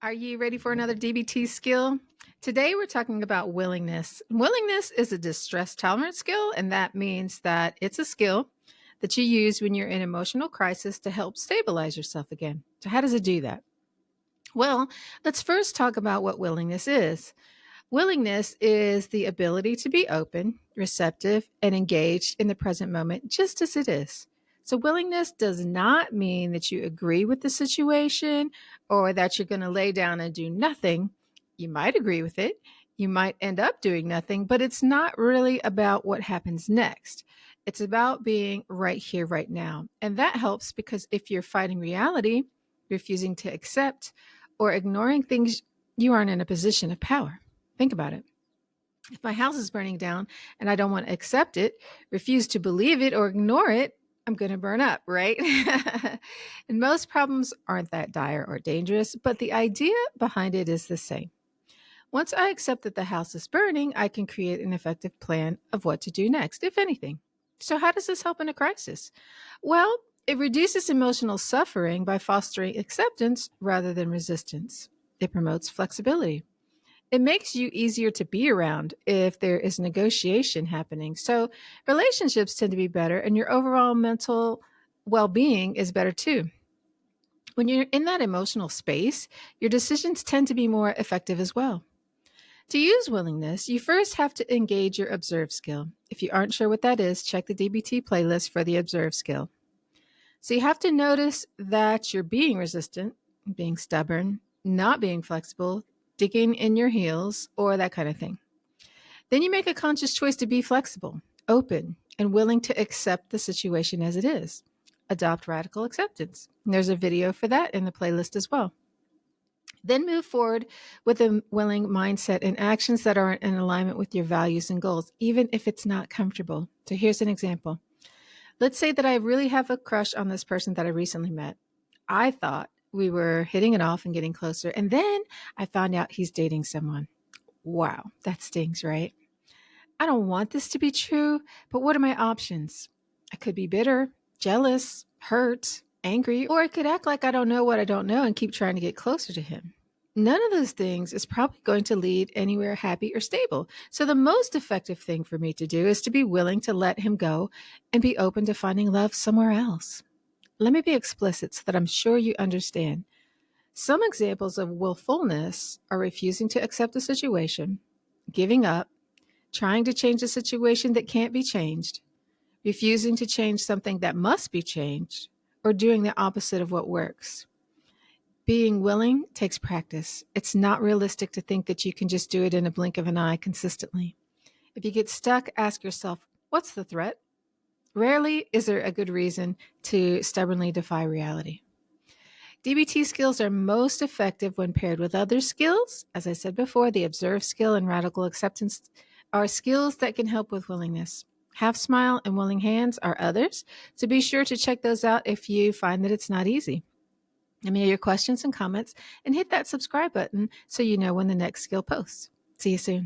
Are you ready for another DBT skill? Today we're talking about willingness. Willingness is a distress tolerance skill, and that means that it's a skill that you use when you're in emotional crisis to help stabilize yourself again. So, how does it do that? Well, let's first talk about what willingness is. Willingness is the ability to be open, receptive, and engaged in the present moment just as it is. So, willingness does not mean that you agree with the situation or that you're going to lay down and do nothing. You might agree with it. You might end up doing nothing, but it's not really about what happens next. It's about being right here, right now. And that helps because if you're fighting reality, refusing to accept, or ignoring things, you aren't in a position of power. Think about it. If my house is burning down and I don't want to accept it, refuse to believe it, or ignore it, I'm going to burn up, right? And most problems aren't that dire or dangerous, but the idea behind it is the same. Once I accept that the house is burning, I can create an effective plan of what to do next, if anything. So, how does this help in a crisis? Well, it reduces emotional suffering by fostering acceptance rather than resistance. It promotes flexibility. It makes you easier to be around if there is negotiation happening. So relationships tend to be better and your overall mental well being is better too. When you're in that emotional space, your decisions tend to be more effective as well. To use willingness, you first have to engage your observe skill. If you aren't sure what that is, check the DBT playlist for the observe skill. So you have to notice that you're being resistant, being stubborn, not being flexible, digging in your heels, or that kind of thing. Then you make a conscious choice to be flexible, open, and willing to accept the situation as it is. Adopt radical acceptance. And there's a video for that in the playlist as well. Then move forward with a willing mindset and actions that are in alignment with your values and goals, even if it's not comfortable. So here's an example. Let's say that I really have a crush on this person that I recently met. I thought we were hitting it off and getting closer. And then I found out he's dating someone. Wow, that stings, right? I don't want this to be true, but what are my options? I could be bitter, jealous, hurt, angry, or I could act like I don't know what I don't know and keep trying to get closer to him. None of those things is probably going to lead anywhere happy or stable. So, the most effective thing for me to do is to be willing to let him go and be open to finding love somewhere else. Let me be explicit so that I'm sure you understand. Some examples of willfulness are refusing to accept a situation, giving up, trying to change a situation that can't be changed, refusing to change something that must be changed, or doing the opposite of what works. Being willing takes practice. It's not realistic to think that you can just do it in a blink of an eye consistently. If you get stuck, ask yourself, what's the threat? Rarely is there a good reason to stubbornly defy reality. DBT skills are most effective when paired with other skills. As I said before, the observe skill and radical acceptance are skills that can help with willingness. Half smile and willing hands are others, so be sure to check those out if you find that it's not easy. Let me know your questions and comments and hit that subscribe button so you know when the next skill posts. See you soon.